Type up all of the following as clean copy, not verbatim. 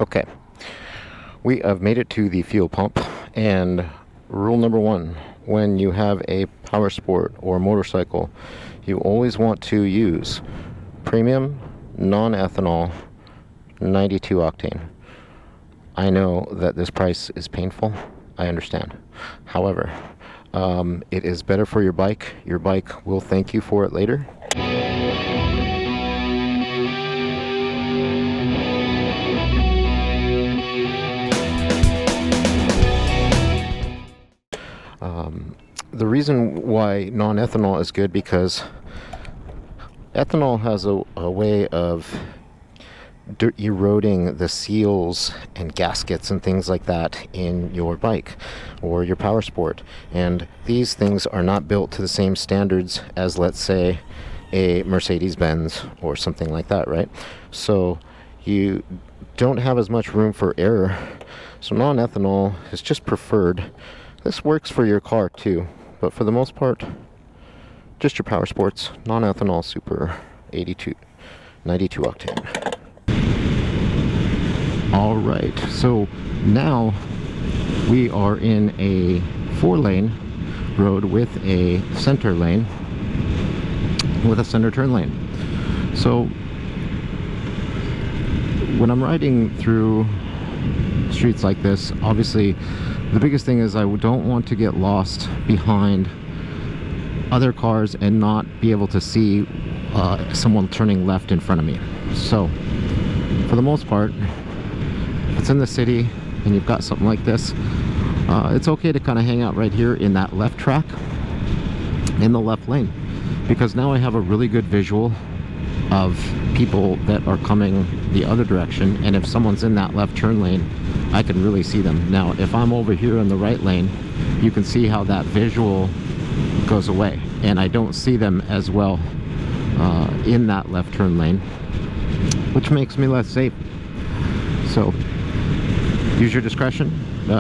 Okay, we have made it to the fuel pump, and rule number one, when you have a power sport or motorcycle, you always want to use premium non-ethanol 92 octane. I know that this price is painful, I understand. However, it is better for your bike. Your bike will thank you for it later. The reason why non-ethanol is good because ethanol has a way of eroding the seals and gaskets and things like that in your bike or your power sport, and these things are not built to the same standards as, let's say, a Mercedes-Benz or something like that, right? So you don't have as much room for error. So non-ethanol is just preferred. This works for your car too, but for the most part, just your power sports, non-ethanol super 92 octane. All right, so now we are in a 4-lane road with a center lane, with a center turn lane. So when I'm riding through streets like this, obviously the biggest thing is I don't want to get lost behind other cars and not be able to see someone turning left in front of me. So for the most part, if it's in the city and you've got something like this, it's okay to kind of hang out right here in that left track, in the left lane, because now I have a really good visual of people that are coming the other direction, and if someone's in that left turn lane, I can really see them. Now if I'm over here in the right lane, you can see how that visual goes away, and I don't see them as well in that left turn lane, which makes me less safe. So use your discretion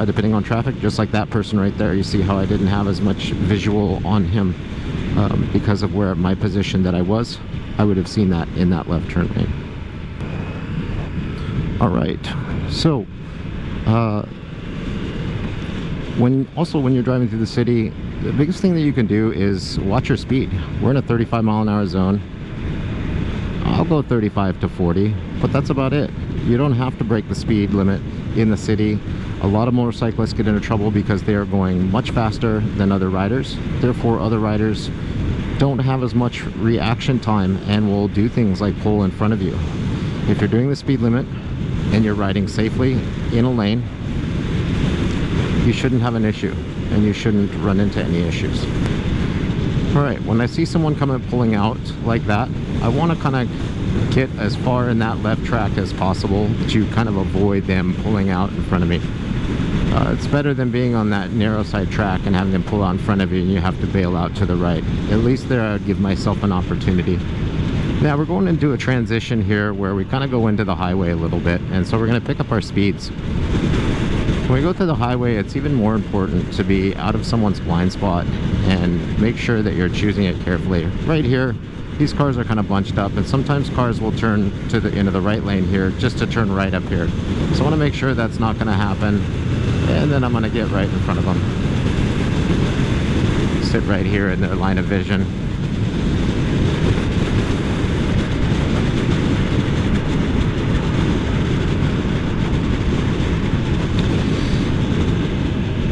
depending on traffic, just like that person right there. You see how I didn't have as much visual on him because of where my position that I was. I would have seen that in that left turn lane. All right, so when you're driving through the city, the biggest thing that you can do is watch your speed. We're in a 35 mile an hour zone. I'll go 35 to 40, but that's about it. You don't have to break the speed limit in the city. A lot of motorcyclists get into trouble because they are going much faster than other riders. Therefore, other riders don't have as much reaction time and will do things like pull in front of you. If you're doing the speed limit and you're riding safely in a lane, you shouldn't have an issue and you shouldn't run into any issues. All right, when I see someone coming pulling out like that, I want to kind of get as far in that left track as possible to kind of avoid them pulling out in front of me. It's better than being on that narrow side track and having them pull out in front of you and you have to bail out to the right. At least there I'd give myself an opportunity. Now we're going into a transition here where we kind of go into the highway a little bit, and so we're going to pick up our speeds. When we go through the highway, it's even more important to be out of someone's blind spot and make sure that you're choosing it carefully. Right here, these cars are kind of bunched up, and sometimes cars will turn to the into the right lane here just to turn right up here. So I want to make sure that's not going to happen, and then I'm going to get right in front of them. Sit right here in their line of vision.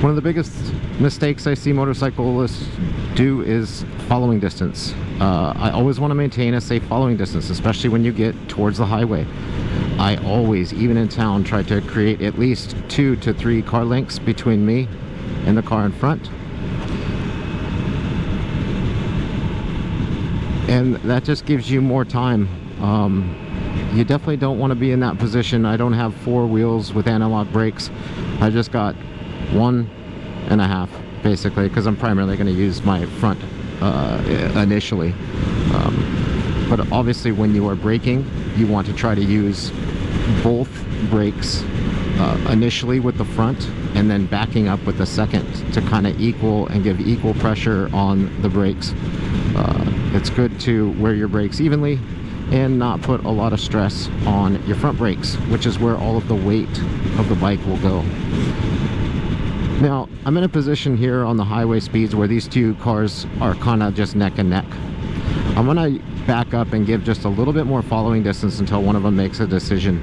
One of the biggest mistakes I see motorcyclists do is following distance. I always want to maintain a safe following distance, especially when you get towards the highway. I always, even in town, try to create at least 2 to 3 car lengths between me and the car in front. And that just gives you more time. You definitely don't want to be in that position. I don't have 4 wheels with analog brakes. I just got 1.5 basically, because I'm primarily going to use my front initially. But obviously when you are braking, you want to try to use both brakes initially with the front and then backing up with the second to kind of equal and give equal pressure on the brakes. It's good to wear your brakes evenly, and not put a lot of stress on your front brakes, which is where all of the weight of the bike will go. Now, I'm in a position here on the highway speeds where these two cars are kind of just neck and neck. I'm gonna back up and give just a little bit more following distance until one of them makes a decision.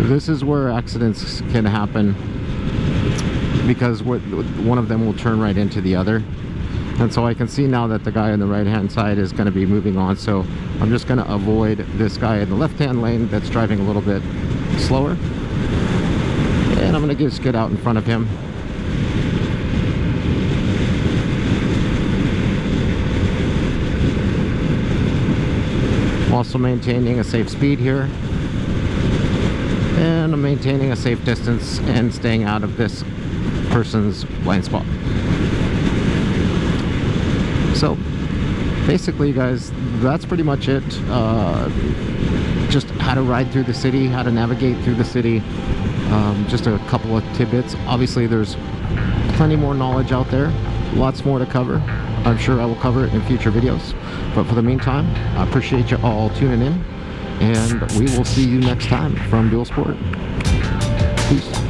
This is where accidents can happen, because one of them will turn right into the other. And so I can see now that the guy on the right hand side is going to be moving on, so I'm just going to avoid this guy in the left hand lane that's driving a little bit slower, and I'm going to just get out in front of him. I'm also maintaining a safe speed here, and I'm maintaining a safe distance and staying out of this person's blind spot. So basically, guys, that's pretty much it. Just how to ride through the city, how to navigate through the city. Just a couple of tidbits. Obviously, there's plenty more knowledge out there, lots more to cover. I'm sure I will cover it in future videos, but for the meantime, I appreciate you all tuning in, and we will see you next time from Dual Sport. Peace.